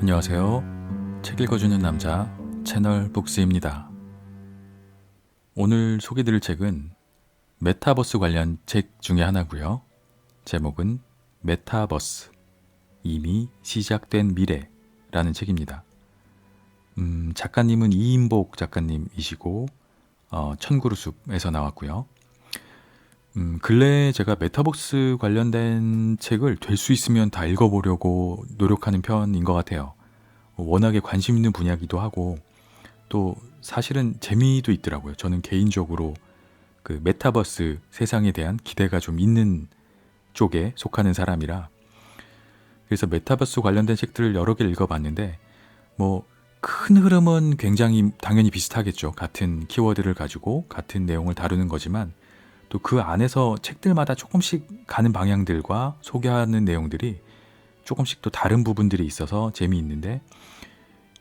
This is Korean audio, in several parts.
안녕하세요. 책 읽어주는 남자 채널 북스입니다. 오늘 소개드릴 책은 메타버스 관련 책 중에 하나고요. 제목은 메타버스, 이미 시작된 미래라는 책입니다. 작가님은 이인복 작가님이시고 천구루숲에서 나왔고요. 근래에 제가 메타버스 관련된 책을 될 수 있으면 다 읽어보려고 노력하는 편인 것 같아요. 워낙에 관심 있는 분야기도 하고 또 사실은 재미도 있더라고요. 저는 개인적으로 그 메타버스 세상에 대한 기대가 좀 있는 쪽에 속하는 사람이라 그래서 메타버스 관련된 책들을 여러 개 읽어봤는데 뭐 큰 흐름은 굉장히 당연히 비슷하겠죠. 같은 키워드를 가지고 같은 내용을 다루는 거지만 또 그 안에서 책들마다 조금씩 가는 방향들과 소개하는 내용들이 조금씩 또 다른 부분들이 있어서 재미있는데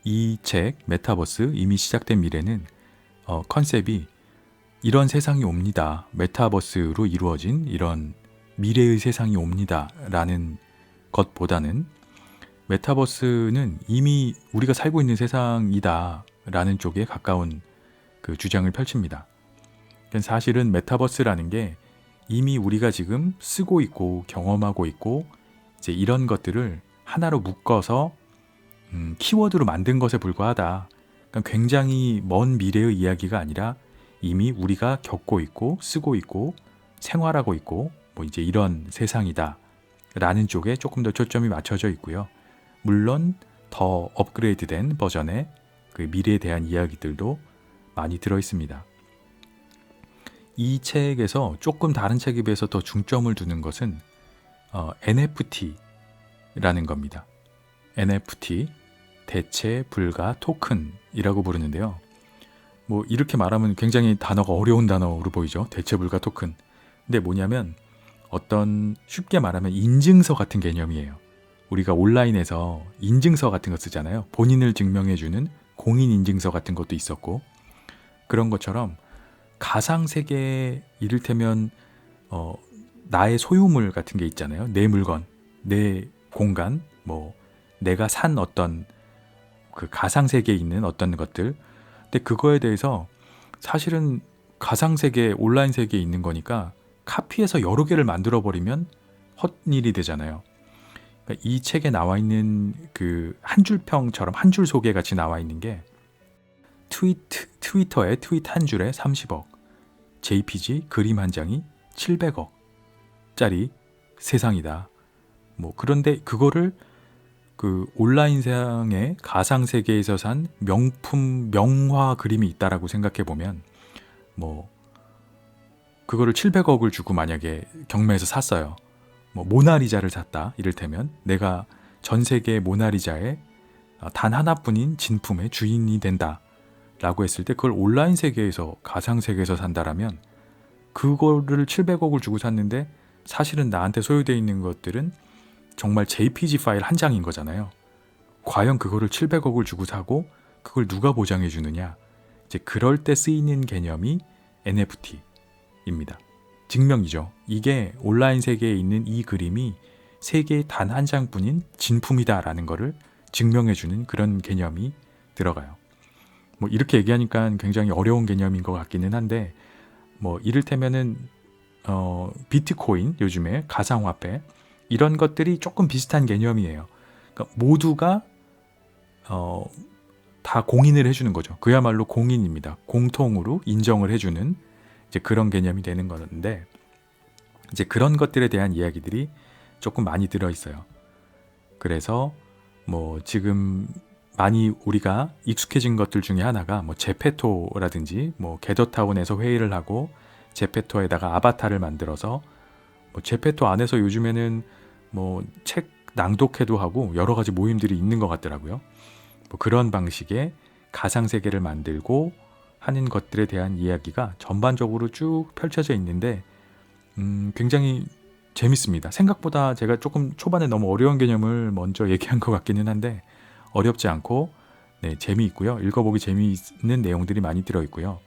이 책 메타버스 이미 시작된 미래는 컨셉이 이런 세상이 옵니다. 메타버스로 이루어진 이런 미래의 세상이 옵니다. 라는 것보다는 메타버스는 이미 우리가 살고 있는 세상이다. 라는 쪽에 가까운 그 주장을 펼칩니다. 사실은 메타버스라는 게 이미 우리가 지금 쓰고 있고 경험하고 있고 이제 이런 것들을 하나로 묶어서 키워드로 만든 것에 불과하다. 그러니까 굉장히 먼 미래의 이야기가 아니라 이미 우리가 겪고 있고 쓰고 있고 생활하고 있고 뭐 이제 이런 세상이다. 라는 쪽에 조금 더 초점이 맞춰져 있고요. 물론 더 업그레이드된 버전의 그 미래에 대한 이야기들도 많이 들어 있습니다. 이 책에서 조금 다른 책에 비해서 더 중점을 두는 것은 NFT라는 겁니다. NFT, 대체 불가 토큰이라고 부르는데요. 뭐 이렇게 말하면 굉장히 단어가 어려운 단어로 보이죠. 대체 불가 토큰. 근데 뭐냐면 어떤 쉽게 말하면 인증서 같은 개념이에요. 우리가 온라인에서 인증서 같은 거 쓰잖아요. 본인을 증명해주는 공인인증서 같은 것도 있었고 그런 것처럼 가상세계 이를테면 나의 소유물 같은 게 있잖아요. 내 물건, 내 공간, 뭐 내가 산 어떤 그 가상세계에 있는 어떤 것들. 근데 그거에 대해서 사실은 가상세계, 온라인 세계에 있는 거니까 카피해서 여러 개를 만들어버리면 헛일이 되잖아요. 그러니까 이 책에 나와 있는 그 한 줄 평처럼 한 줄 소개 같이 나와 있는 게 트위터에 트윗 한 줄에 30억, JPG 그림 한 장이 700억짜리 세상이다. 뭐 그런데 그거를 그 온라인 세상의 가상 세계에서 산 명품 명화 그림이 있다라고 생각해 보면 뭐 그거를 700억을 주고 만약에 경매에서 샀어요. 뭐 모나리자를 샀다. 이를테면 내가 전 세계 모나리자의 단 하나뿐인 진품의 주인이 된다. 라고 했을 때 그걸 온라인 세계에서 가상 세계에서 산다라면 그거를 700억을 주고 샀는데 사실은 나한테 소유되어 있는 것들은 정말 JPG 파일 한 장인 거잖아요. 과연 그거를 700억을 주고 사고 그걸 누가 보장해 주느냐? 이제 그럴 때 쓰이는 개념이 NFT입니다. 증명이죠. 이게 온라인 세계에 있는 이 그림이 세계에 단 한 장뿐인 진품이다라는 거를 증명해 주는 그런 개념이 들어가요. 뭐 이렇게 얘기하니까 굉장히 어려운 개념인 것 같기는 한데 뭐 이를테면은 비트코인 요즘에 가상화폐 이런 것들이 조금 비슷한 개념이에요. 그러니까 모두가 다 공인을 해주는 거죠. 그야말로 공인입니다. 공통으로 인정을 해주는 이제 그런 개념이 되는 건데 이제 그런 것들에 대한 이야기들이 조금 많이 들어 있어요. 그래서 뭐 지금 많이 우리가 익숙해진 것들 중에 하나가 뭐 제페토라든지 뭐 게더타운에서 회의를 하고 제페토에다가 아바타를 만들어서 뭐 제페토 안에서 요즘에는 뭐 책 낭독회도 하고 여러 가지 모임들이 있는 것 같더라고요. 뭐 그런 방식의 가상세계를 만들고 하는 것들에 대한 이야기가 전반적으로 쭉 펼쳐져 있는데 굉장히 재밌습니다. 생각보다 제가 조금 초반에 너무 어려운 개념을 먼저 얘기한 것 같기는 한데 어렵지 않고 네, 재미있고요. 읽어보기 재미있는 내용들이 많이 들어있고요.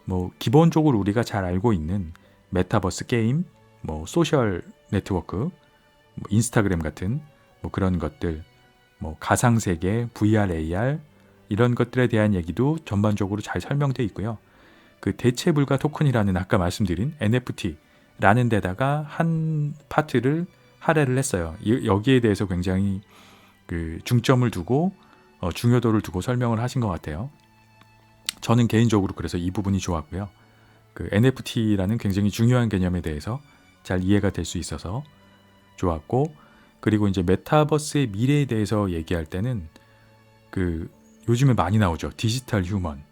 뭐 기본적으로 우리가 잘 알고 있는 메타버스 게임, 뭐 소셜 네트워크, 뭐 인스타그램 같은 뭐 그런 것들, 뭐 가상세계, VR, AR 이런 것들에 대한 얘기도 전반적으로 잘 설명되어 있고요. 그 대체 불가 토큰이라는 아까 말씀드린 NFT라는 데다가 한 파트를 할애를 했어요. 여기에 대해서 굉장히 그 중점을 두고 중요도를 두고 설명을 하신 것 같아요. 저는 개인적으로 그래서 이 부분이 좋았고요. 그 NFT라는 굉장히 중요한 개념에 대해서 잘 이해가 될 수 있어서 좋았고, 그리고 이제 메타버스의 미래에 대해서 얘기할 때는 그 요즘에 많이 나오죠. 디지털 휴먼.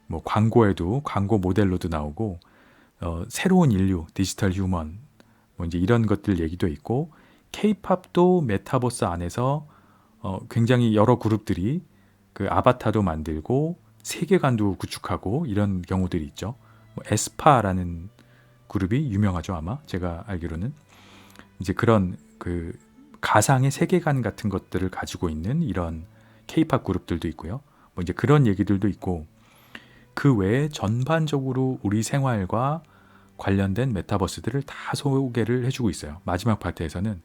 뭐 광고에도 광고 모델로도 나오고 새로운 인류, 디지털 휴먼 뭐 이제 이런 것들 얘기도 있고, K-팝도 메타버스 안에서 굉장히 여러 그룹들이 그 아바타도 만들고 세계관도 구축하고 이런 경우들이 있죠. 뭐 에스파라는 그룹이 유명하죠, 아마 제가 알기로는. 이제 그런 그 가상의 세계관 같은 것들을 가지고 있는 이런 K-팝 그룹들도 있고요. 뭐 이제 그런 얘기들도 있고, 그 외에 전반적으로 우리 생활과 관련된 메타버스들을 다 소개를 해주고 있어요. 마지막 파트에서는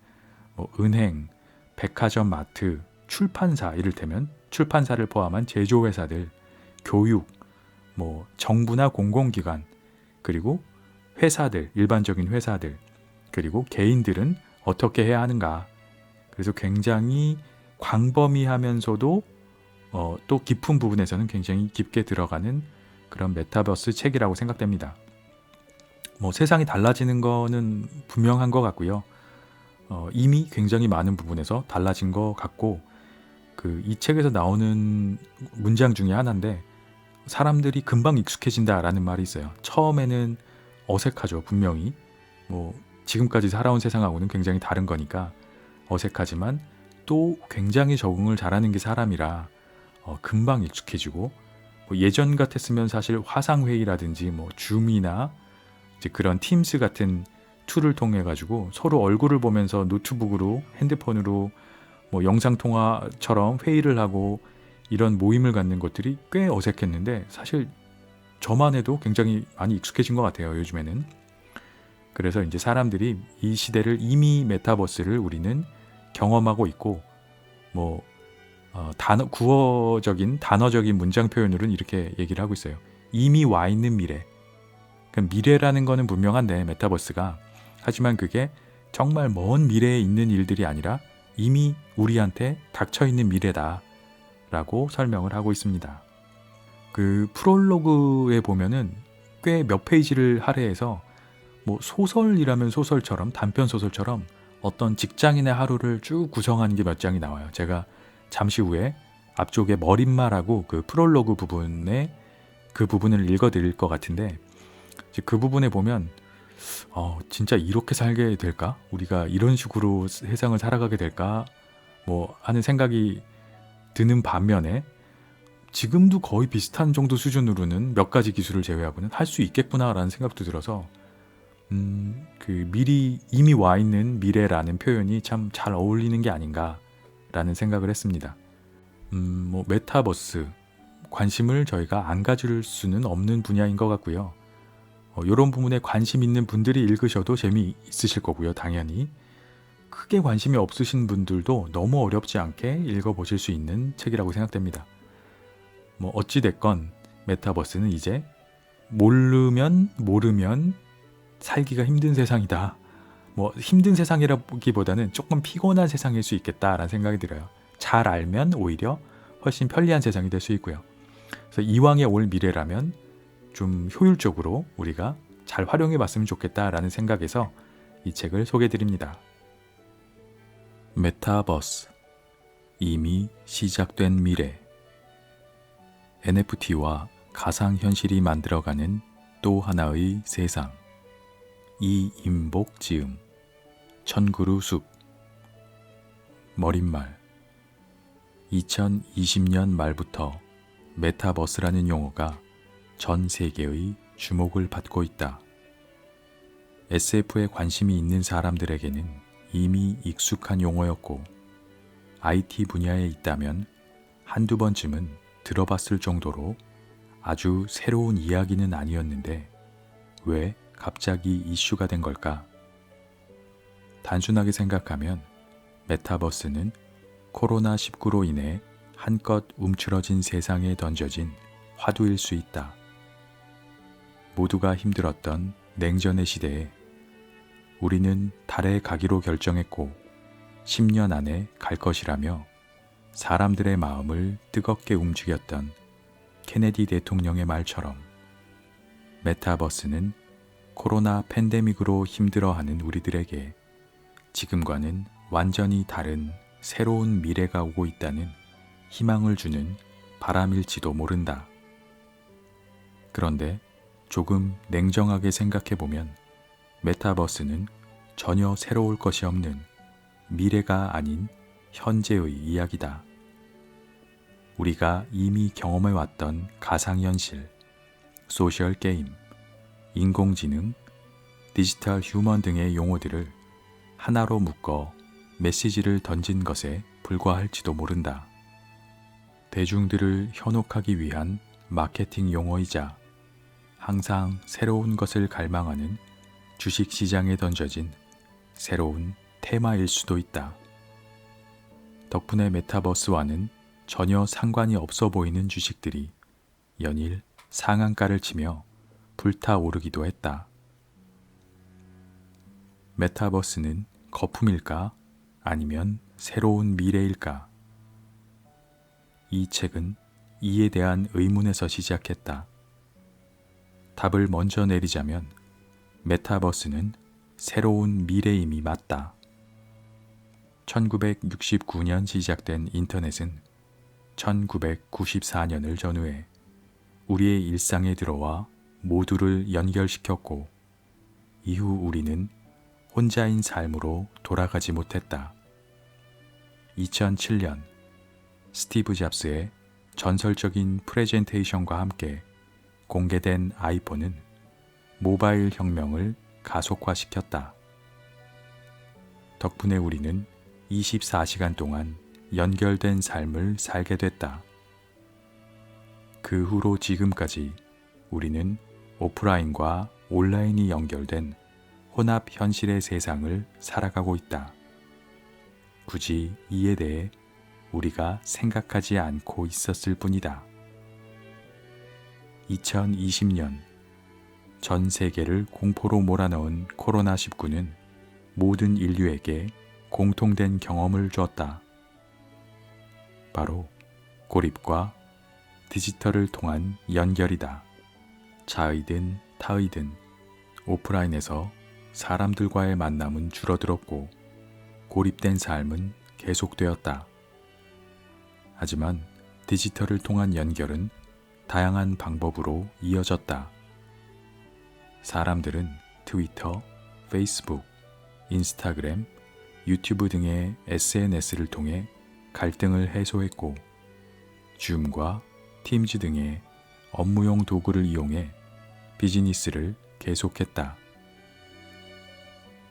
뭐 은행, 백화점, 마트, 출판사, 이를테면 출판사를 포함한 제조회사들, 교육, 뭐 정부나 공공기관, 그리고 회사들, 일반적인 회사들, 그리고 개인들은 어떻게 해야 하는가. 그래서 굉장히 광범위하면서도 또 깊은 부분에서는 굉장히 깊게 들어가는 그런 메타버스 책이라고 생각됩니다. 뭐 세상이 달라지는 거는 분명한 것 같고요. 이미 굉장히 많은 부분에서 달라진 것 같고, 그 이 책에서 나오는 문장 중에 하나인데, 사람들이 금방 익숙해진다라는 말이 있어요. 처음에는 어색하죠, 분명히. 뭐 지금까지 살아온 세상하고는 굉장히 다른 거니까 어색하지만 또 굉장히 적응을 잘하는 게 사람이라 금방 익숙해지고, 뭐 예전 같았으면 사실 화상회의라든지 뭐 줌이나 이제 그런 팀스 같은 툴을 통해 가지고 서로 얼굴을 보면서 노트북으로, 핸드폰으로 뭐 영상통화처럼 회의를 하고 이런 모임을 갖는 것들이 꽤 어색했는데, 사실 저만 해도 굉장히 많이 익숙해진 것 같아요, 요즘에는. 그래서 이제 사람들이 이 시대를, 이미 메타버스를 우리는 경험하고 있고, 뭐 단어적인 문장 표현으로는 이렇게 얘기를 하고 있어요. 이미 와 있는 미래. 그러니까 미래라는 거는 분명한데, 메타버스가, 하지만 그게 정말 먼 미래에 있는 일들이 아니라 이미 우리한테 닥쳐 있는 미래다 라고 설명을 하고 있습니다. 그 프롤로그에 보면은 꽤 몇 페이지를 할애해서 뭐 소설이라면 소설처럼, 단편 소설처럼 어떤 직장인의 하루를 쭉 구성하는 게 몇 장이 나와요. 제가 잠시 후에 앞쪽에 머릿말하고 그 프롤로그 부분에 그 부분을 읽어드릴 것 같은데, 그 부분에 보면 진짜 이렇게 살게 될까? 우리가 이런 식으로 세상을 살아가게 될까? 뭐 하는 생각이 드는 반면에, 지금도 거의 비슷한 정도 수준으로는 몇 가지 기술을 제외하고는 할 수 있겠구나라는 생각도 들어서 그 미리 이미 와 있는 미래라는 표현이 참 잘 어울리는 게 아닌가라는 생각을 했습니다. 뭐 메타버스 관심을 저희가 안 가질 수는 없는 분야인 것 같고요. 이런 부분에 관심 있는 분들이 읽으셔도 재미있으실 거고요, 당연히. 크게 관심이 없으신 분들도 너무 어렵지 않게 읽어보실 수 있는 책이라고 생각됩니다. 뭐 어찌됐건 메타버스는 이제 모르면 살기가 힘든 세상이다. 뭐 힘든 세상이라기보다는 조금 피곤한 세상일 수 있겠다라는 생각이 들어요. 잘 알면 오히려 훨씬 편리한 세상이 될 수 있고요. 그래서 이왕에 올 미래라면 좀 효율적으로 우리가 잘 활용해 봤으면 좋겠다라는 생각에서 이 책을 소개해 드립니다. 메타버스, 이미 시작된 미래. NFT와 가상현실이 만들어가는 또 하나의 세상. 이임복 지음, 천그루 숲. 머릿말. 2020년 말부터 메타버스라는 용어가 전 세계의 주목을 받고 있다. SF에 관심이 있는 사람들에게는 이미 익숙한 용어였고, IT 분야에 있다면 한두 번쯤은 들어봤을 정도로 아주 새로운 이야기는 아니었는데, 왜 갑자기 이슈가 된 걸까? 단순하게 생각하면 메타버스는 코로나19로 인해 한껏 움츠러진 세상에 던져진 화두일 수 있다. 모두가 힘들었던 냉전의 시대에 우리는 달에 가기로 결정했고 10년 안에 갈 것이라며 사람들의 마음을 뜨겁게 움직였던 케네디 대통령의 말처럼 메타버스는 코로나 팬데믹으로 힘들어하는 우리들에게 지금과는 완전히 다른 새로운 미래가 오고 있다는 희망을 주는 바람일지도 모른다. 그런데 조금 냉정하게 생각해보면 메타버스는 전혀 새로울 것이 없는 미래가 아닌 현재의 이야기다. 우리가 이미 경험해왔던 가상현실, 소셜게임, 인공지능, 디지털 휴먼 등의 용어들을 하나로 묶어 메시지를 던진 것에 불과할지도 모른다. 대중들을 현혹하기 위한 마케팅 용어이자 항상 새로운 것을 갈망하는 주식시장에 던져진 새로운 테마일 수도 있다. 덕분에 메타버스와는 전혀 상관이 없어 보이는 주식들이 연일 상한가를 치며 불타오르기도 했다. 메타버스는 거품일까? 아니면 새로운 미래일까? 이 책은 이에 대한 의문에서 시작했다. 답을 먼저 내리자면 메타버스는 새로운 미래임이 맞다. 1969년 시작된 인터넷은 1994년을 전후해 우리의 일상에 들어와 모두를 연결시켰고 이후 우리는 혼자인 삶으로 돌아가지 못했다. 2007년 스티브 잡스의 전설적인 프레젠테이션과 함께 공개된 아이폰은 모바일 혁명을 가속화시켰다. 덕분에 우리는 24시간 동안 연결된 삶을 살게 됐다. 그 후로 지금까지 우리는 오프라인과 온라인이 연결된 혼합 현실의 세상을 살아가고 있다. 굳이 이에 대해 우리가 생각하지 않고 있었을 뿐이다. 2020년 전 세계를 공포로 몰아넣은 코로나19는 모든 인류에게 공통된 경험을 주었다. 바로 고립과 디지털을 통한 연결이다. 자의든 타의든 오프라인에서 사람들과의 만남은 줄어들었고 고립된 삶은 계속되었다. 하지만 디지털을 통한 연결은 다양한 방법으로 이어졌다. 사람들은 트위터, 페이스북, 인스타그램, 유튜브 등의 SNS를 통해 갈등을 해소했고 줌과 팀즈 등의 업무용 도구를 이용해 비즈니스를 계속했다.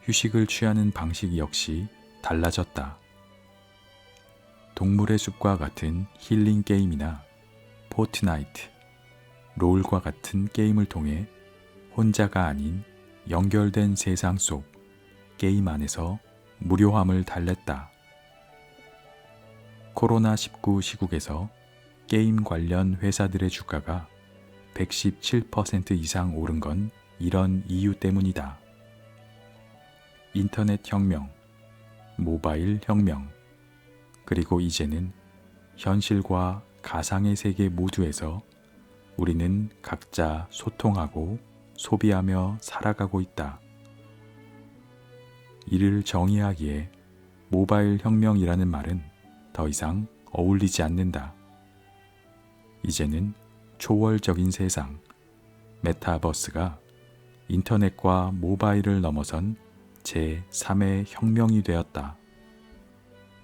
휴식을 취하는 방식 역시 달라졌다. 동물의 숲과 같은 힐링 게임이나 포트나이트, 롤과 같은 게임을 통해 혼자가 아닌 연결된 세상 속 게임 안에서 무료함을 달랬다. 코로나19 시국에서 게임 관련 회사들의 주가가 117% 이상 오른 건 이런 이유 때문이다. 인터넷 혁명, 모바일 혁명, 그리고 이제는 현실과 가상의 세계 모두에서 우리는 각자 소통하고 소비하며 살아가고 있다. 이를 정의하기에 모바일 혁명이라는 말은 더 이상 어울리지 않는다. 이제는 초월적인 세상, 메타버스가 인터넷과 모바일을 넘어선 제3의 혁명이 되었다.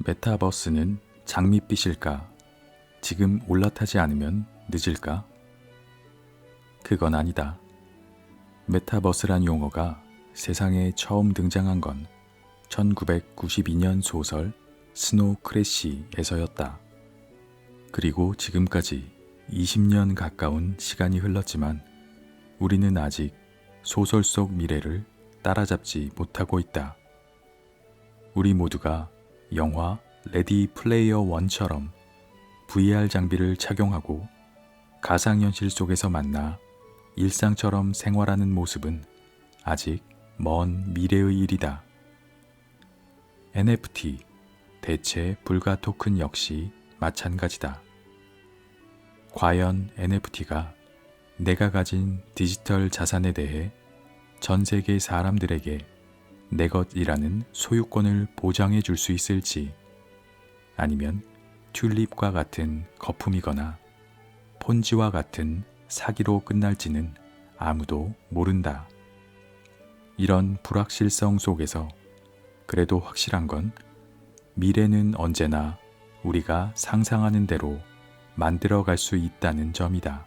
메타버스는 장밋빛일까? 지금 올라타지 않으면 늦을까? 그건 아니다. 메타버스란 용어가 세상에 처음 등장한 건 1992년 소설 스노우 크래시에서였다. 그리고 지금까지 20년 가까운 시간이 흘렀지만 우리는 아직 소설 속 미래를 따라잡지 못하고 있다. 우리 모두가 영화 레디 플레이어 1처럼 VR 장비를 착용하고 가상현실 속에서 만나 일상처럼 생활하는 모습은 아직 먼 미래의 일이다. NFT, 대체 불가 토큰 역시 마찬가지다. 과연 NFT가 내가 가진 디지털 자산에 대해 전 세계 사람들에게 내 것이라는 소유권을 보장해 줄 수 있을지, 아니면 튤립과 같은 거품이거나 폰지와 같은 사기로 끝날지는 아무도 모른다. 이런 불확실성 속에서 그래도 확실한 건 미래는 언제나 우리가 상상하는 대로 만들어갈 수 있다는 점이다.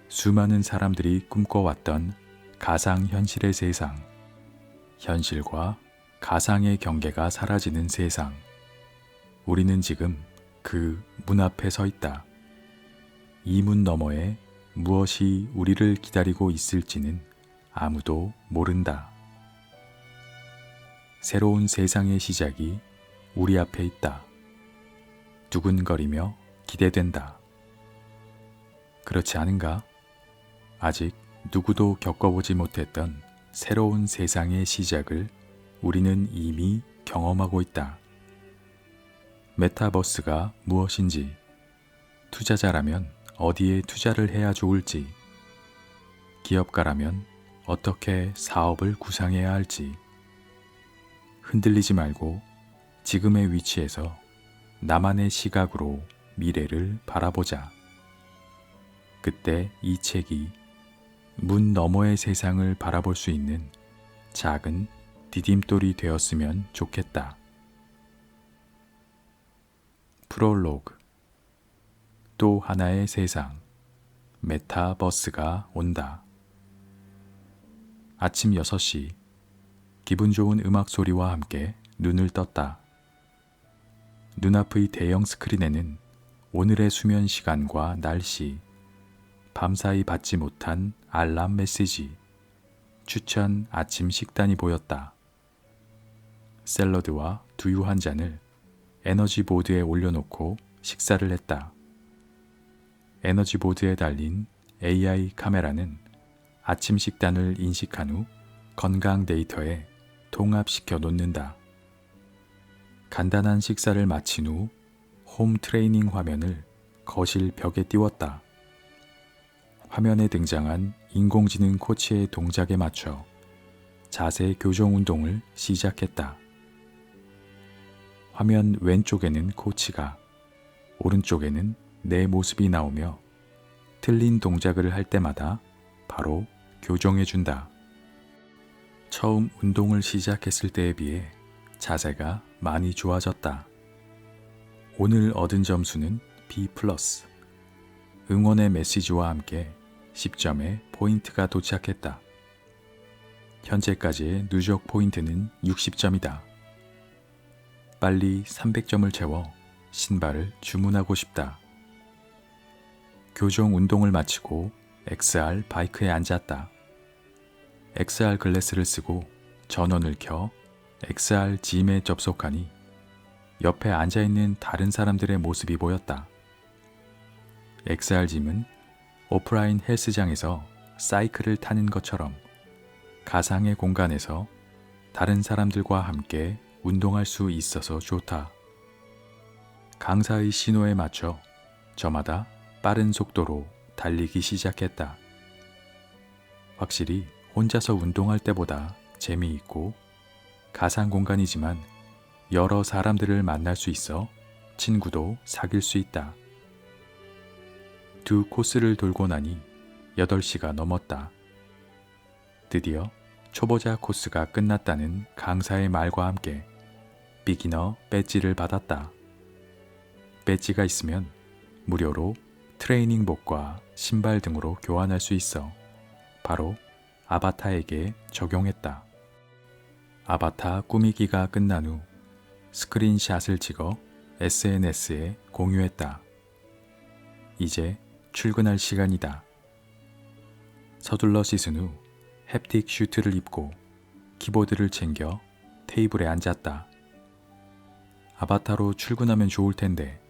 수많은 사람들이 꿈꿔왔던 가상현실의 세상, 현실과 가상의 경계가 사라지는 세상. 우리는 지금 그 문 앞에 서 있다. 이 문 너머에 무엇이 우리를 기다리고 있을지는 아무도 모른다. 새로운 세상의 시작이 우리 앞에 있다. 두근거리며 기대된다. 그렇지 않은가? 아직 누구도 겪어보지 못했던 새로운 세상의 시작을 우리는 이미 경험하고 있다. 메타버스가 무엇인지, 투자자라면 어디에 투자를 해야 좋을지, 기업가라면 어떻게 사업을 구상해야 할지, 흔들리지 말고 지금의 위치에서 나만의 시각으로 미래를 바라보자. 그때 이 책이 문 너머의 세상을 바라볼 수 있는 작은 디딤돌이 되었으면 좋겠다. 프롤로그. 또 하나의 세상, 메타버스가 온다. 아침 6시, 기분 좋은 음악 소리와 함께 눈을 떴다. 눈앞의 대형 스크린에는 오늘의 수면 시간과 날씨, 밤사이 받지 못한 알람 메시지, 추천 아침 식단이 보였다. 샐러드와 두유 한 잔을 에너지 보드에 올려놓고 식사를 했다. 에너지 보드에 달린 AI 카메라는 아침 식단을 인식한 후 건강 데이터에 통합시켜 놓는다. 간단한 식사를 마친 후 홈 트레이닝 화면을 거실 벽에 띄웠다. 화면에 등장한 인공지능 코치의 동작에 맞춰 자세 교정 운동을 시작했다. 화면 왼쪽에는 코치가, 오른쪽에는 내 모습이 나오며 틀린 동작을 할 때마다 바로 교정해준다. 처음 운동을 시작했을 때에 비해 자세가 많이 좋아졌다. 오늘 얻은 점수는 B+. 응원의 메시지와 함께 10점의 포인트가 도착했다. 현재까지의 누적 포인트는 60점이다. 빨리 300점을 채워 신발을 주문하고 싶다. 교정 운동을 마치고 XR 바이크에 앉았다. XR 글래스를 쓰고 전원을 켜 XR 짐에 접속하니 옆에 앉아있는 다른 사람들의 모습이 보였다. XR 짐은 오프라인 헬스장에서 사이클을 타는 것처럼 가상의 공간에서 다른 사람들과 함께 운동할 수 있어서 좋다. 강사의 신호에 맞춰 저마다 빠른 속도로 달리기 시작했다. 확실히 혼자서 운동할 때보다 재미있고 가상 공간이지만 여러 사람들을 만날 수 있어 친구도 사귈 수 있다. 두 코스를 돌고 나니 8시가 넘었다. 드디어 초보자 코스가 끝났다는 강사의 말과 함께 비기너 배지를 받았다. 배지가 있으면 무료로 트레이닝복과 신발 등으로 교환할 수 있어 바로 아바타에게 적용했다. 아바타 꾸미기가 끝난 후 스크린샷을 찍어 SNS에 공유했다. 이제 출근할 시간이다. 서둘러 씻은 후 햅틱 슈트를 입고 키보드를 챙겨 테이블에 앉았다. 아바타로 출근하면 좋을 텐데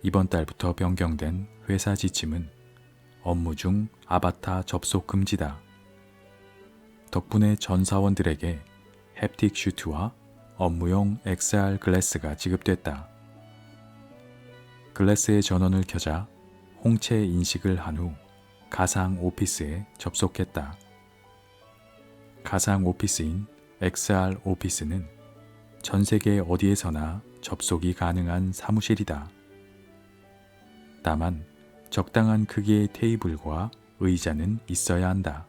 이번 달부터 변경된 회사 지침은 업무 중 아바타 접속 금지다. 덕분에 전 사원들에게 햅틱 슈트와 업무용 XR 글래스가 지급됐다. 글래스의 전원을 켜자 홍채 인식을 한 후 가상 오피스에 접속했다. 가상 오피스인 XR 오피스는 전 세계 어디에서나 접속이 가능한 사무실이다. 다만 적당한 크기의 테이블과 의자는 있어야 한다.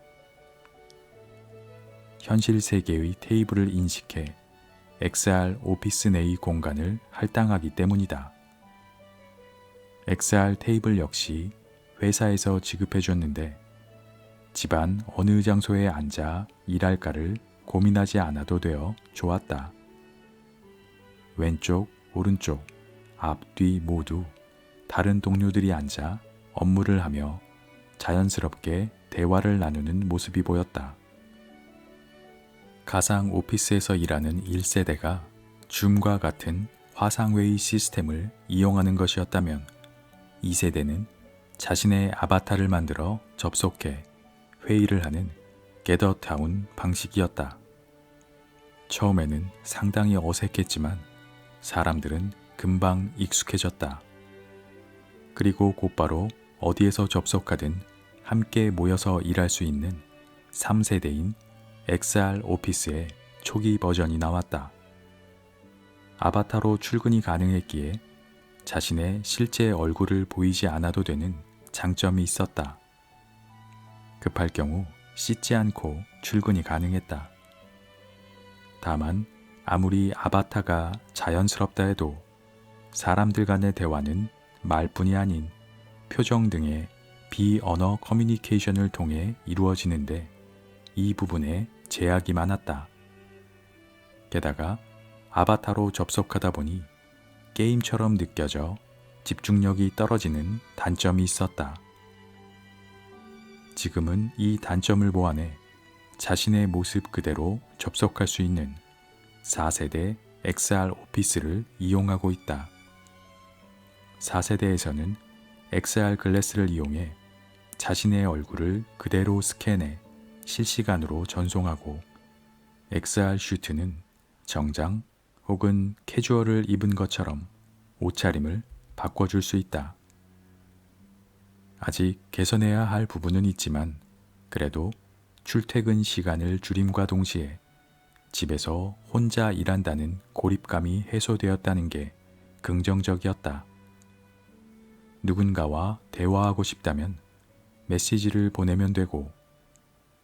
현실 세계의 테이블을 인식해 XR 오피스 내의 공간을 할당하기 때문이다. XR 테이블 역시 회사에서 지급해줬는데 집안 어느 장소에 앉아 일할까를 고민하지 않아도 되어 좋았다. 왼쪽, 오른쪽, 앞, 뒤 모두 다른 동료들이 앉아 업무를 하며 자연스럽게 대화를 나누는 모습이 보였다. 가상 오피스에서 일하는 1세대가 줌과 같은 화상회의 시스템을 이용하는 것이었다면 2세대는 자신의 아바타를 만들어 접속해 회의를 하는 게더타운 방식이었다. 처음에는 상당히 어색했지만 사람들은 금방 익숙해졌다. 그리고 곧바로 어디에서 접속하든 함께 모여서 일할 수 있는 3세대인 XR 오피스의 초기 버전이 나왔다. 아바타로 출근이 가능했기에 자신의 실제 얼굴을 보이지 않아도 되는 장점이 있었다. 급할 경우 씻지 않고 출근이 가능했다. 다만 아무리 아바타가 자연스럽다 해도 사람들 간의 대화는 말뿐이 아닌 표정 등의 비언어 커뮤니케이션을 통해 이루어지는데 이 부분에 제약이 많았다. 게다가 아바타로 접속하다 보니 게임처럼 느껴져 집중력이 떨어지는 단점이 있었다. 지금은 이 단점을 보완해 자신의 모습 그대로 접속할 수 있는 4세대 XR 오피스를 이용하고 있다. 4세대에서는 XR 글래스를 이용해 자신의 얼굴을 그대로 스캔해 실시간으로 전송하고 XR 슈트는 정장 혹은 캐주얼을 입은 것처럼 옷차림을 바꿔줄 수 있다. 아직 개선해야 할 부분은 있지만 그래도 출퇴근 시간을 줄임과 동시에 집에서 혼자 일한다는 고립감이 해소되었다는 게 긍정적이었다. 누군가와 대화하고 싶다면 메시지를 보내면 되고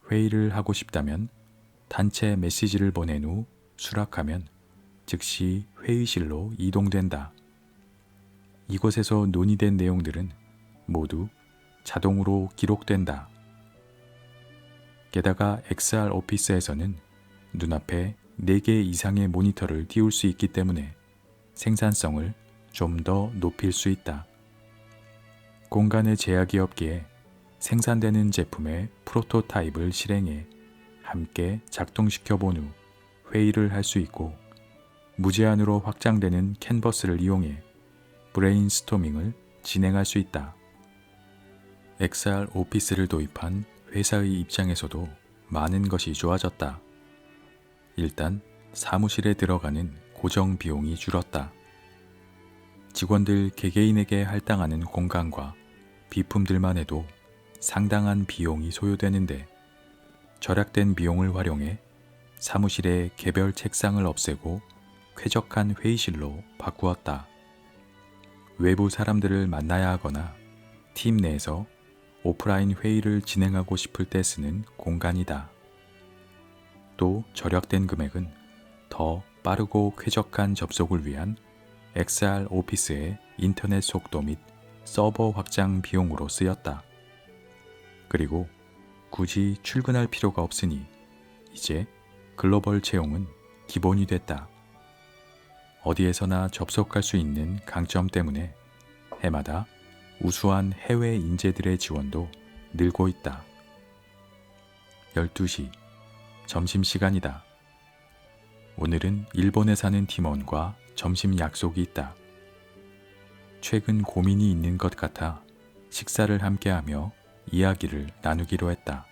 회의를 하고 싶다면 단체 메시지를 보낸 후 수락하면 즉시 회의실로 이동된다. 이곳에서 논의된 내용들은 모두 자동으로 기록된다. 게다가 XR 오피스에서는 눈앞에 4개 이상의 모니터를 띄울 수 있기 때문에 생산성을 좀 더 높일 수 있다. 공간에 제약이 없기에 생산되는 제품의 프로토타입을 실행해 함께 작동시켜 본 후 회의를 할 수 있고 무제한으로 확장되는 캔버스를 이용해 브레인스토밍을 진행할 수 있다. XR 오피스를 도입한 회사의 입장에서도 많은 것이 좋아졌다. 일단 사무실에 들어가는 고정 비용이 줄었다. 직원들 개개인에게 할당하는 공간과 비품들만 해도 상당한 비용이 소요되는데 절약된 비용을 활용해 사무실의 개별 책상을 없애고 쾌적한 회의실로 바꾸었다. 외부 사람들을 만나야 하거나 팀 내에서 오프라인 회의를 진행하고 싶을 때 쓰는 공간이다. 또 절약된 금액은 더 빠르고 쾌적한 접속을 위한 XR 오피스의 인터넷 속도 및 서버 확장 비용으로 쓰였다. 그리고 굳이 출근할 필요가 없으니 이제 글로벌 채용은 기본이 됐다. 어디에서나 접속할 수 있는 강점 때문에 해마다 우수한 해외 인재들의 지원도 늘고 있다. 12시 점심시간이다. 오늘은 일본에 사는 팀원과 점심 약속이 있다. 최근 고민이 있는 것 같아 식사를 함께하며 이야기를 나누기로 했다.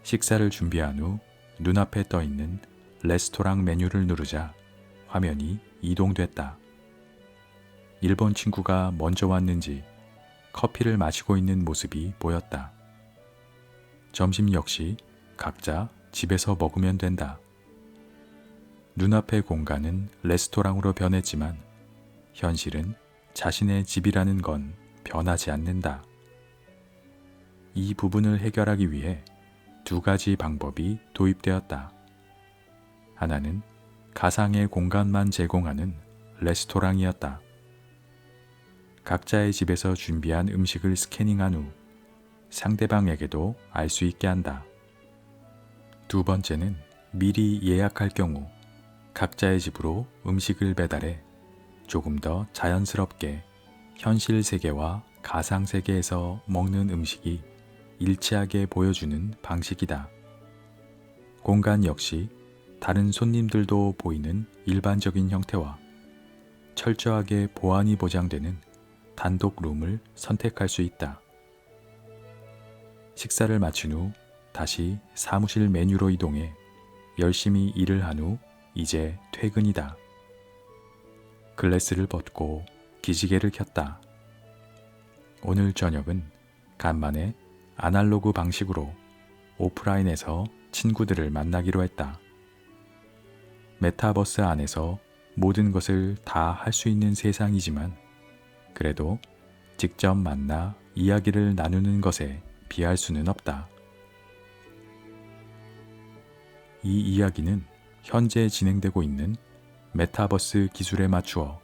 식사를 준비한 후 눈앞에 떠 있는 레스토랑 메뉴를 누르자 화면이 이동됐다. 일본 친구가 먼저 왔는지 커피를 마시고 있는 모습이 보였다. 점심 역시 각자 집에서 먹으면 된다. 눈앞의 공간은 레스토랑으로 변했지만 현실은 자신의 집이라는 건 변하지 않는다. 이 부분을 해결하기 위해 두 가지 방법이 도입되었다. 하나는 가상의 공간만 제공하는 레스토랑이었다. 각자의 집에서 준비한 음식을 스캐닝한 후 상대방에게도 알 수 있게 한다. 두 번째는 미리 예약할 경우 각자의 집으로 음식을 배달해 조금 더 자연스럽게 현실 세계와 가상 세계에서 먹는 음식이 일치하게 보여주는 방식이다. 공간 역시 다른 손님들도 보이는 일반적인 형태와 철저하게 보안이 보장되는 단독 룸을 선택할 수 있다. 식사를 마친 후 다시 사무실 메뉴로 이동해 열심히 일을 한 후 이제 퇴근이다. 글래스를 벗고 기지개를 켰다. 오늘 저녁은 간만에 아날로그 방식으로 오프라인에서 친구들을 만나기로 했다. 메타버스 안에서 모든 것을 다 할 수 있는 세상이지만 그래도 직접 만나 이야기를 나누는 것에 비할 수는 없다. 이 이야기는 현재 진행되고 있는 메타버스 기술에 맞추어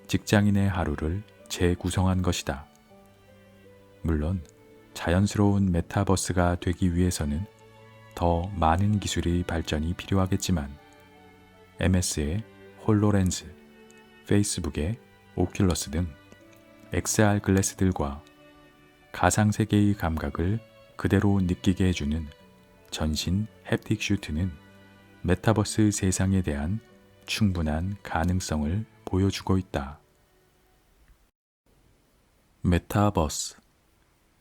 직장인의 하루를 재구성한 것이다. 물론 자연스러운 메타버스가 되기 위해서는 더 많은 기술의 발전이 필요하겠지만 MS의 홀로렌즈, 페이스북의 오큘러스 등 XR 글래스들과 가상세계의 감각을 그대로 느끼게 해주는 전신 햅틱 슈트는 메타버스 세상에 대한 충분한 가능성을 보여주고 있다. 메타버스,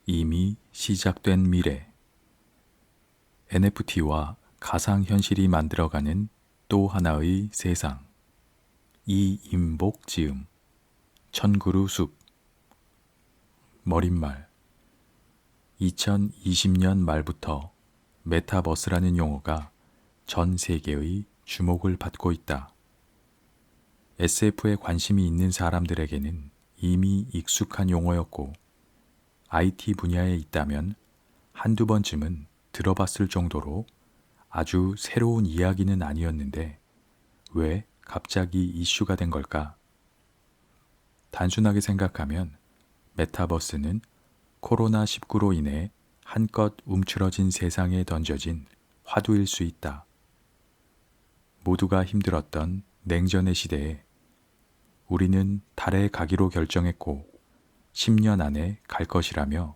이미 시작된 미래. NFT와 가상현실이 만들어가는 또 하나의 세상. 이임복 지음, 천그루 숲. 머릿말. 2020년 말부터 메타버스라는 용어가 전 세계의 주목을 받고 있다. SF에 관심이 있는 사람들에게는 이미 익숙한 용어였고 IT 분야에 있다면 한두 번쯤은 들어봤을 정도로 아주 새로운 이야기는 아니었는데 왜 갑자기 이슈가 된 걸까? 단순하게 생각하면 메타버스는 코로나19로 인해 한껏 움츠러진 세상에 던져진 화두일 수 있다. 모두가 힘들었던 냉전의 시대에 우리는 달에 가기로 결정했고 10년 안에 갈 것이라며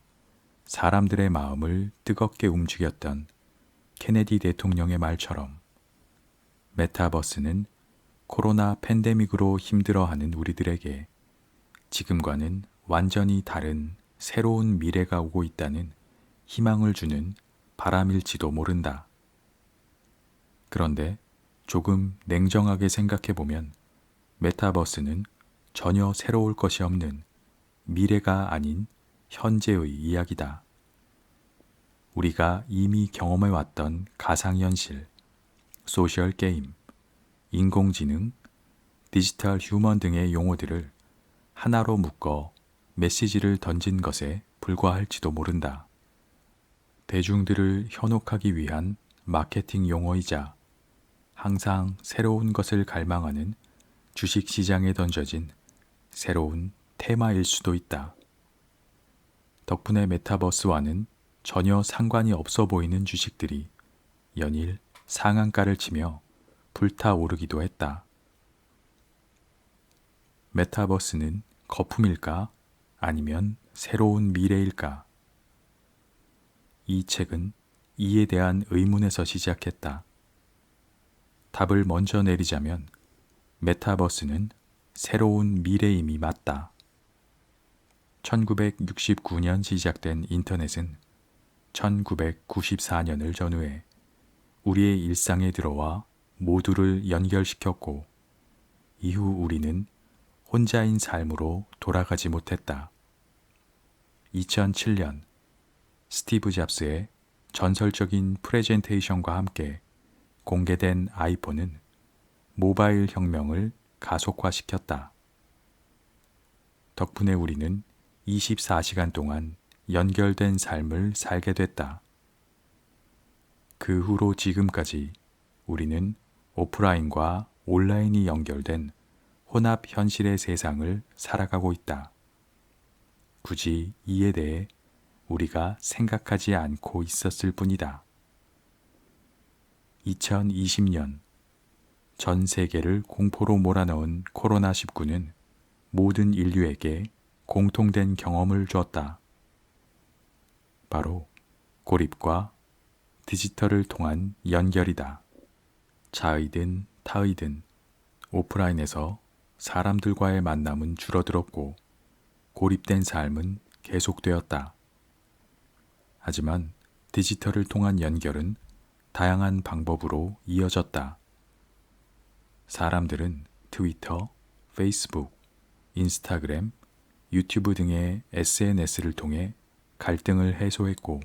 사람들의 마음을 뜨겁게 움직였던 케네디 대통령의 말처럼 메타버스는 코로나 팬데믹으로 힘들어하는 우리들에게 지금과는 완전히 다른 새로운 미래가 오고 있다는 희망을 주는 바람일지도 모른다. 그런데 조금 냉정하게 생각해보면 메타버스는 전혀 새로울 것이 없는 미래가 아닌 현재의 이야기다. 우리가 이미 경험해왔던 가상현실, 소셜게임, 인공지능, 디지털 휴먼 등의 용어들을 하나로 묶어 메시지를 던진 것에 불과할지도 모른다. 대중들을 현혹하기 위한 마케팅 용어이자 항상 새로운 것을 갈망하는 주식시장에 던져진 새로운 테마일 수도 있다. 덕분에 메타버스와는 전혀 상관이 없어 보이는 주식들이 연일 상한가를 치며 불타오르기도 했다. 메타버스는 거품일까? 아니면 새로운 미래일까? 이 책은 이에 대한 의문에서 시작했다. 답을 먼저 내리자면 메타버스는 새로운 미래임이 맞다. 1969년 시작된 인터넷은 1994년을 전후해 우리의 일상에 들어와 모두를 연결시켰고 이후 우리는 혼자인 삶으로 돌아가지 못했다. 2007년 스티브 잡스의 전설적인 프레젠테이션과 함께 공개된 아이폰은 모바일 혁명을 가속화시켰다. 덕분에 우리는 24시간 동안 연결된 삶을 살게 됐다. 그 후로 지금까지 우리는 오프라인과 온라인이 연결된 혼합 현실의 세상을 살아가고 있다. 굳이 이에 대해 우리가 생각하지 않고 있었을 뿐이다. 2020년 전 세계를 공포로 몰아넣은 코로나19는 모든 인류에게 공통된 경험을 주었다. 바로 고립과 디지털을 통한 연결이다. 자의든 타의든 오프라인에서 사람들과의 만남은 줄어들었고 고립된 삶은 계속되었다. 하지만 디지털을 통한 연결은 다양한 방법으로 이어졌다. 사람들은 트위터, 페이스북, 인스타그램, 유튜브 등의 SNS를 통해 갈등을 해소했고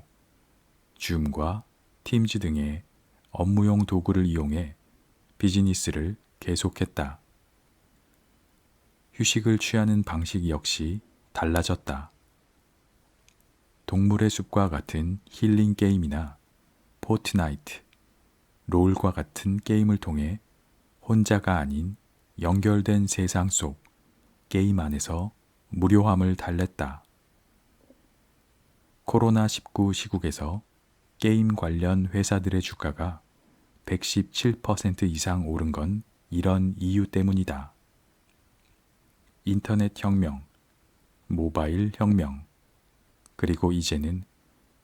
줌과 팀즈 등의 업무용 도구를 이용해 비즈니스를 계속했다. 휴식을 취하는 방식 역시 달라졌다. 동물의 숲과 같은 힐링 게임이나 포트나이트, 롤과 같은 게임을 통해 혼자가 아닌 연결된 세상 속 게임 안에서 무료함을 달랬다. 코로나19 시국에서 게임 관련 회사들의 주가가 117% 이상 오른 건 이런 이유 때문이다. 인터넷 혁명, 모바일 혁명, 그리고 이제는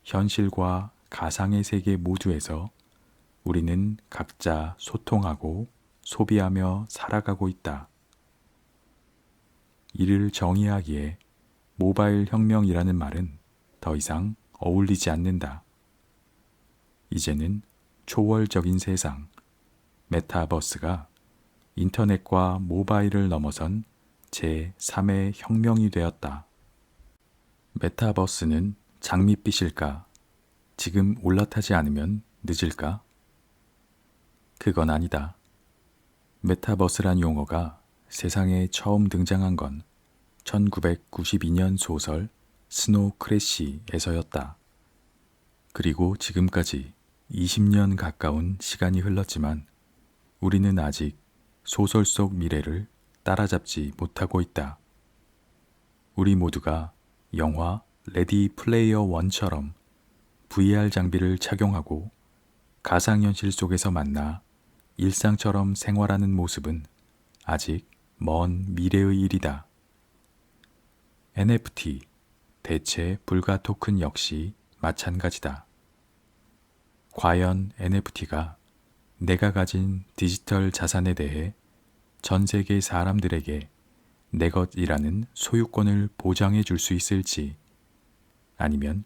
현실과 가상의 세계 모두에서 우리는 각자 소통하고 소비하며 살아가고 있다. 이를 정의하기에 모바일 혁명이라는 말은 더 이상 어울리지 않는다. 이제는 초월적인 세상, 메타버스가 인터넷과 모바일을 넘어선 제3의 혁명이 되었다. 메타버스는 장밋빛일까? 지금 올라타지 않으면 늦을까? 그건 아니다. 메타버스란 용어가 세상에 처음 등장한 건 1992년 소설 스노우 크래시에서였다. 그리고 지금까지 20년 가까운 시간이 흘렀지만 우리는 아직 소설 속 미래를 따라잡지 못하고 있다. 우리 모두가 영화 레디 플레이어 원처럼 VR 장비를 착용하고 가상현실 속에서 만나 일상처럼 생활하는 모습은 아직 먼 미래의 일이다. NFT, 대체 불가 토큰 역시 마찬가지다. 과연 NFT가 내가 가진 디지털 자산에 대해 전 세계 사람들에게 내 것이라는 소유권을 보장해 줄 수 있을지, 아니면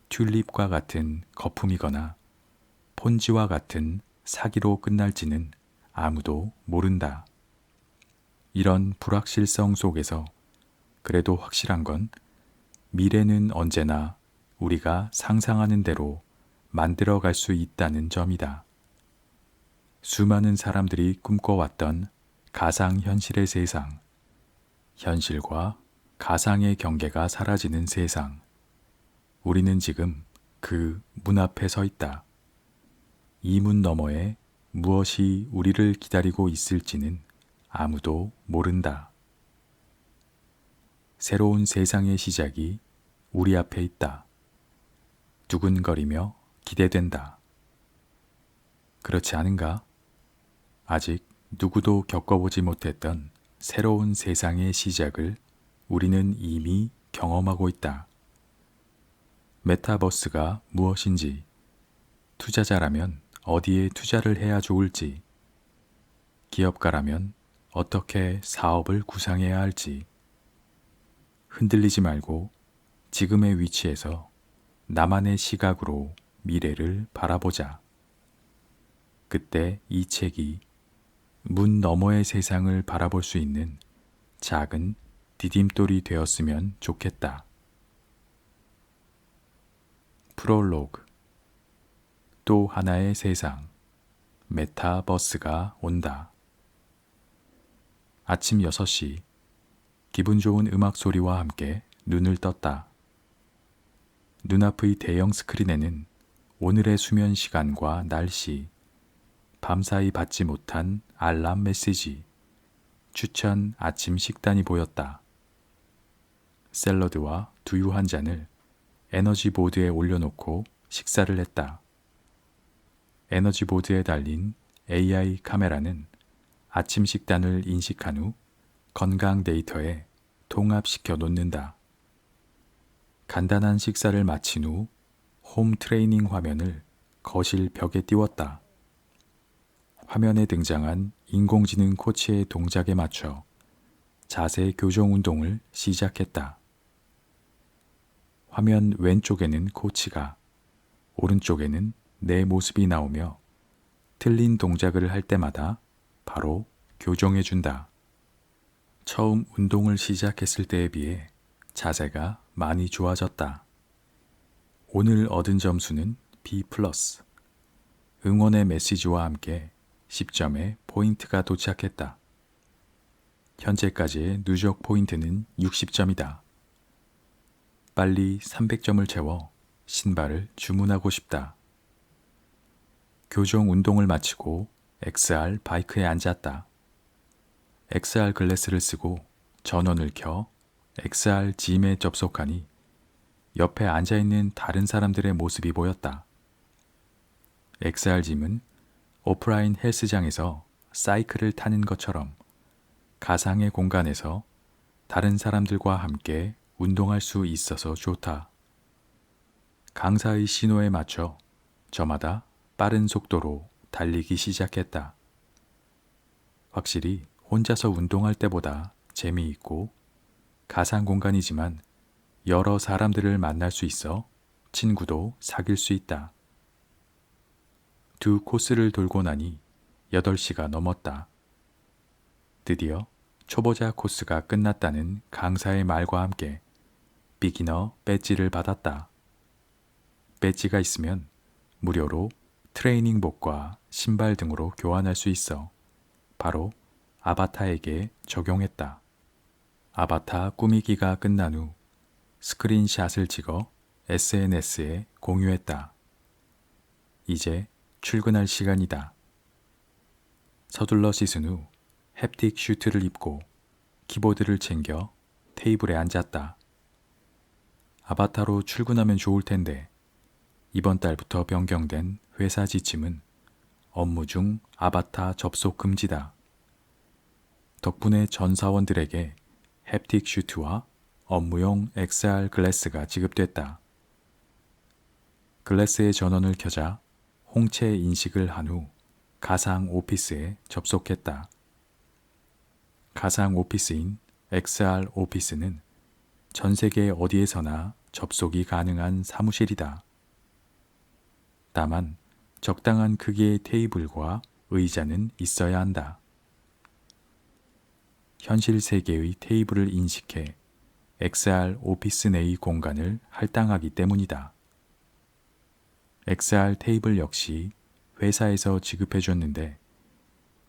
튤립과 같은 거품이거나 폰지와 같은 사기로 끝날지는 아무도 모른다. 이런 불확실성 속에서 그래도 확실한 건 미래는 언제나 우리가 상상하는 대로 만들어갈 수 있다는 점이다. 수많은 사람들이 꿈꿔왔던 가상현실의 세상, 현실과 가상의 경계가 사라지는 세상. 우리는 지금 그 문 앞에 서 있다. 이 문 너머에 무엇이 우리를 기다리고 있을지는 아무도 모른다. 새로운 세상의 시작이 우리 앞에 있다. 두근거리며 기대된다. 그렇지 않은가? 아직 누구도 겪어보지 못했던 새로운 세상의 시작을 우리는 이미 경험하고 있다. 메타버스가 무엇인지, 투자자라면 어디에 투자를 해야 좋을지, 기업가라면 어떻게 사업을 구상해야 할지 흔들리지 말고 지금의 위치에서 나만의 시각으로 미래를 바라보자. 그때 이 책이 문 너머의 세상을 바라볼 수 있는 작은 디딤돌이 되었으면 좋겠다. 프롤로그. 또 하나의 세상, 메타버스가 온다. 아침 6시, 기분 좋은 음악 소리와 함께 눈을 떴다. 눈앞의 대형 스크린에는 오늘의 수면 시간과 날씨, 밤사이 받지 못한 알람 메시지, 추천 아침 식단이 보였다. 샐러드와 두유 한 잔을 에너지 보드에 올려놓고 식사를 했다. 에너지 보드에 달린 AI 카메라는 아침 식단을 인식한 후 건강 데이터에 통합시켜 놓는다. 간단한 식사를 마친 후 홈 트레이닝 화면을 거실 벽에 띄웠다. 화면에 등장한 인공지능 코치의 동작에 맞춰 자세 교정 운동을 시작했다. 화면 왼쪽에는 코치가, 오른쪽에는 내 모습이 나오며 틀린 동작을 할 때마다 바로 교정해준다. 처음 운동을 시작했을 때에 비해 자세가 많이 좋아졌다. 오늘 얻은 점수는 B+. 응원의 메시지와 함께 10점의 포인트가 도착했다. 현재까지의 누적 포인트는 60점이다. 빨리 300점을 채워 신발을 주문하고 싶다. 교정 운동을 마치고 XR 바이크에 앉았다. XR 글래스를 쓰고 전원을 켜 XR 짐에 접속하니 옆에 앉아있는 다른 사람들의 모습이 보였다. XR 짐은 오프라인 헬스장에서 사이클을 타는 것처럼 가상의 공간에서 다른 사람들과 함께 운동할 수 있어서 좋다. 강사의 신호에 맞춰 저마다 빠른 속도로 달리기 시작했다. 확실히 혼자서 운동할 때보다 재미있고 가상 공간이지만 여러 사람들을 만날 수 있어 친구도 사귈 수 있다. 두 코스를 돌고 나니 8시가 넘었다. 드디어 초보자 코스가 끝났다는 강사의 말과 함께 비기너 배지를 받았다. 배지가 있으면 무료로 트레이닝복과 신발 등으로 교환할 수 있어 바로 아바타에게 적용했다. 아바타 꾸미기가 끝난 후 스크린샷을 찍어 SNS에 공유했다. 이제 출근할 시간이다. 서둘러 씻은 후 햅틱 슈트를 입고 키보드를 챙겨 테이블에 앉았다. 아바타로 출근하면 좋을 텐데 이번 달부터 변경된 회사 지침은 업무 중 아바타 접속 금지다. 덕분에 전 사원들에게 햅틱 슈트와 업무용 XR 글래스가 지급됐다. 글래스의 전원을 켜자 홍채 인식을 한 후 가상 오피스에 접속했다. 가상 오피스인 XR 오피스는 전 세계 어디에서나 접속이 가능한 사무실이다. 다만 적당한 크기의 테이블과 의자는 있어야 한다. 현실 세계의 테이블을 인식해 XR 오피스 내의 공간을 할당하기 때문이다. XR 테이블 역시 회사에서 지급해줬는데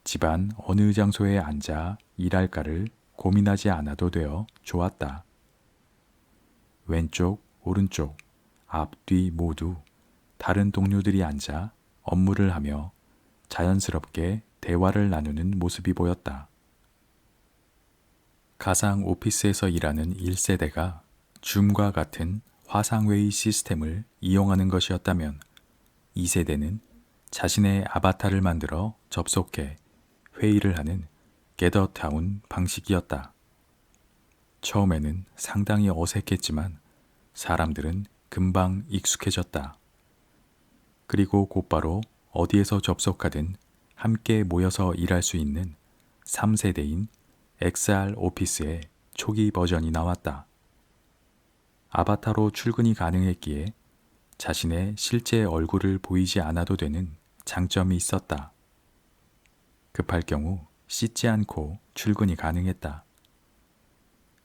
집안 어느 장소에 앉아 일할까를 고민하지 않아도 되어 좋았다. 왼쪽, 오른쪽, 앞, 뒤 모두 다른 동료들이 앉아 업무를 하며 자연스럽게 대화를 나누는 모습이 보였다. 가상 오피스에서 일하는 1세대가 줌과 같은 화상회의 시스템을 이용하는 것이었다면 2세대는 자신의 아바타를 만들어 접속해 회의를 하는 게더타운 방식이었다. 처음에는 상당히 어색했지만 사람들은 금방 익숙해졌다. 그리고 곧바로 어디에서 접속하든 함께 모여서 일할 수 있는 3세대인 XR 오피스의 초기 버전이 나왔다. 아바타로 출근이 가능했기에 자신의 실제 얼굴을 보이지 않아도 되는 장점이 있었다. 급할 경우 씻지 않고 출근이 가능했다.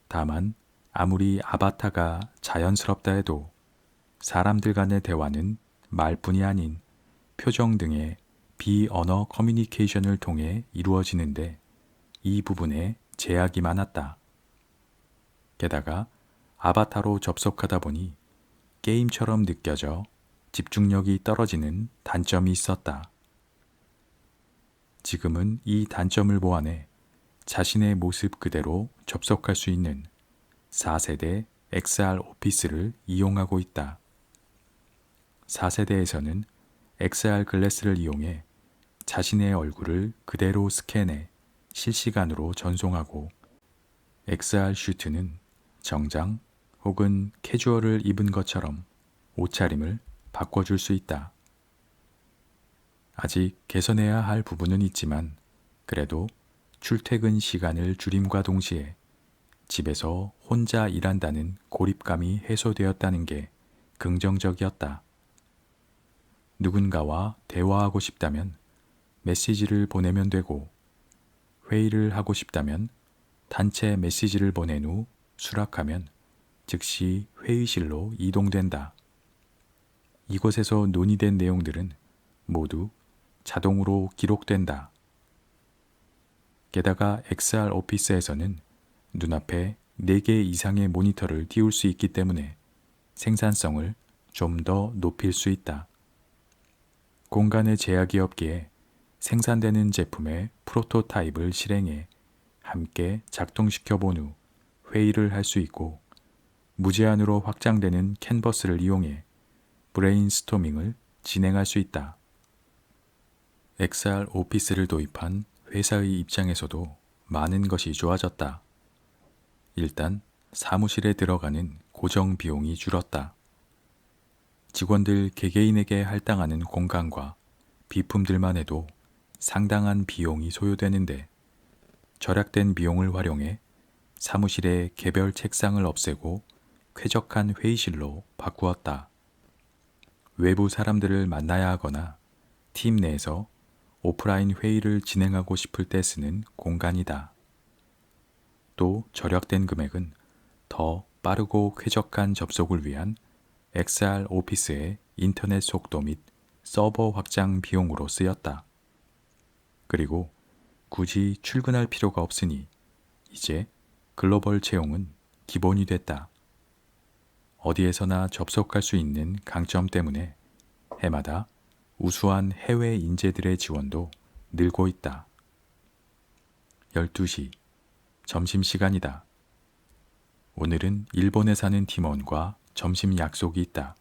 다만 아무리 아바타가 자연스럽다 해도 사람들 간의 대화는 말뿐이 아닌 표정 등의 비언어 커뮤니케이션을 통해 이루어지는데 이 부분에 제약이 많았다. 게다가 아바타로 접속하다 보니 게임처럼 느껴져 집중력이 떨어지는 단점이 있었다. 지금은 이 단점을 보완해 자신의 모습 그대로 접속할 수 있는 4세대 XR 오피스를 이용하고 있다. 4세대에서는 XR 글래스를 이용해 자신의 얼굴을 그대로 스캔해 실시간으로 전송하고 XR 슈트는 정장 혹은 캐주얼을 입은 것처럼 옷차림을 바꿔줄 수 있다. 아직 개선해야 할 부분은 있지만 그래도 출퇴근 시간을 줄임과 동시에 집에서 혼자 일한다는 고립감이 해소되었다는 게 긍정적이었다. 누군가와 대화하고 싶다면 메시지를 보내면 되고 회의를 하고 싶다면 단체 메시지를 보낸 후 수락하면 즉시 회의실로 이동된다. 이곳에서 논의된 내용들은 모두 자동으로 기록된다. 게다가 XR 오피스에서는 눈앞에 4개 이상의 모니터를 띄울 수 있기 때문에 생산성을 좀 더 높일 수 있다. 공간의 제약이 없기에 생산되는 제품의 프로토타입을 실행해 함께 작동시켜 본 후 회의를 할 수 있고 무제한으로 확장되는 캔버스를 이용해 브레인스토밍을 진행할 수 있다. XR 오피스를 도입한 회사의 입장에서도 많은 것이 좋아졌다. 일단 사무실에 들어가는 고정 비용이 줄었다. 직원들 개개인에게 할당하는 공간과 비품들만 해도 상당한 비용이 소요되는데 절약된 비용을 활용해 사무실의 개별 책상을 없애고 쾌적한 회의실로 바꾸었다. 외부 사람들을 만나야 하거나 팀 내에서 오프라인 회의를 진행하고 싶을 때 쓰는 공간이다. 또 절약된 금액은 더 빠르고 쾌적한 접속을 위한 XR 오피스의 인터넷 속도 및 서버 확장 비용으로 쓰였다. 그리고 굳이 출근할 필요가 없으니 이제 글로벌 채용은 기본이 됐다. 어디에서나 접속할 수 있는 강점 때문에 해마다 우수한 해외 인재들의 지원도 늘고 있다. 12시 점심시간이다. 오늘은 일본에 사는 팀원과 점심 약속이 있다.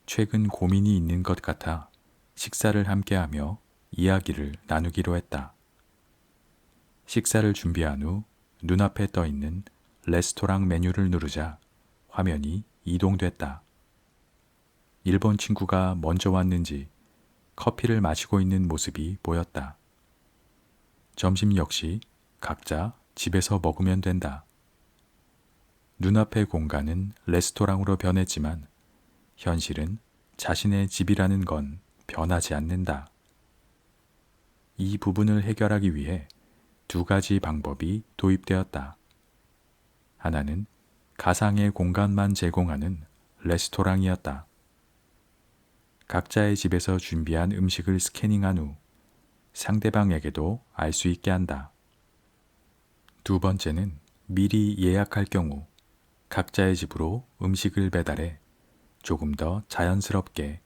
최근 고민이 있는 것 같아 식사를 함께하며 이야기를 나누기로 했다. 식사를 준비한 후 눈앞에 떠 있는 레스토랑 메뉴를 누르자 화면이 이동됐다. 일본 친구가 먼저 왔는지 커피를 마시고 있는 모습이 보였다. 점심 역시 각자 집에서 먹으면 된다. 눈앞의 공간은 레스토랑으로 변했지만 현실은 자신의 집이라는 건 변하지 않는다. 이 부분을 해결하기 위해 2가지 방법이 도입되었다. 하나는 가상의 공간만 제공하는 레스토랑이었다. 각자의 집에서 준비한 음식을 스캐닝한 후 상대방에게도 알 수 있게 한다. 2번째는 미리 예약할 경우 각자의 집으로 음식을 배달해 조금 더 자연스럽게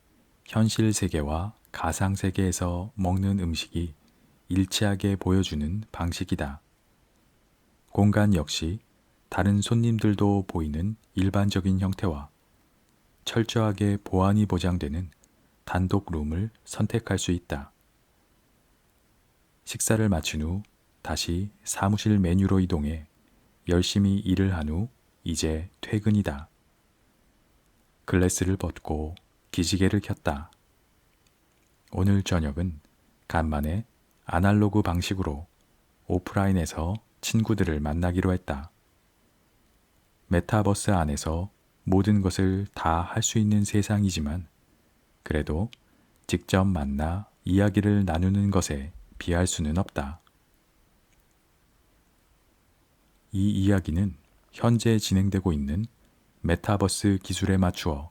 현실 세계와 가상 세계에서 먹는 음식이 일치하게 보여주는 방식이다. 공간 역시 다른 손님들도 보이는 일반적인 형태와 철저하게 보안이 보장되는 단독 룸을 선택할 수 있다. 식사를 마친 후 다시 사무실 메뉴로 이동해 열심히 일을 한 후 이제 퇴근이다. 글래스를 벗고 기지개를 켰다. 오늘 저녁은 간만에 아날로그 방식으로 오프라인에서 친구들을 만나기로 했다. 메타버스 안에서 모든 것을 다 할 수 있는 세상이지만 그래도 직접 만나 이야기를 나누는 것에 비할 수는 없다. 이 이야기는 현재 진행되고 있는 메타버스 기술에 맞추어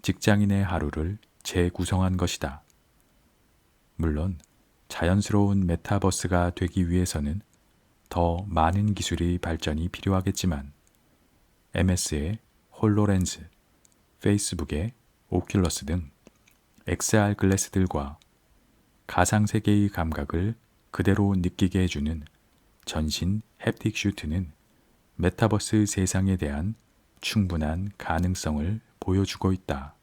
직장인의 하루를 재구성한 것이다. 물론 자연스러운 메타버스가 되기 위해서는 더 많은 기술이 발전이 필요하겠지만 MS의 홀로렌즈, 페이스북의 오큘러스 등 XR 글래스들과 가상세계의 감각을 그대로 느끼게 해주는 전신 햅틱 슈트는 메타버스 세상에 대한 충분한 가능성을 보여주고 있다.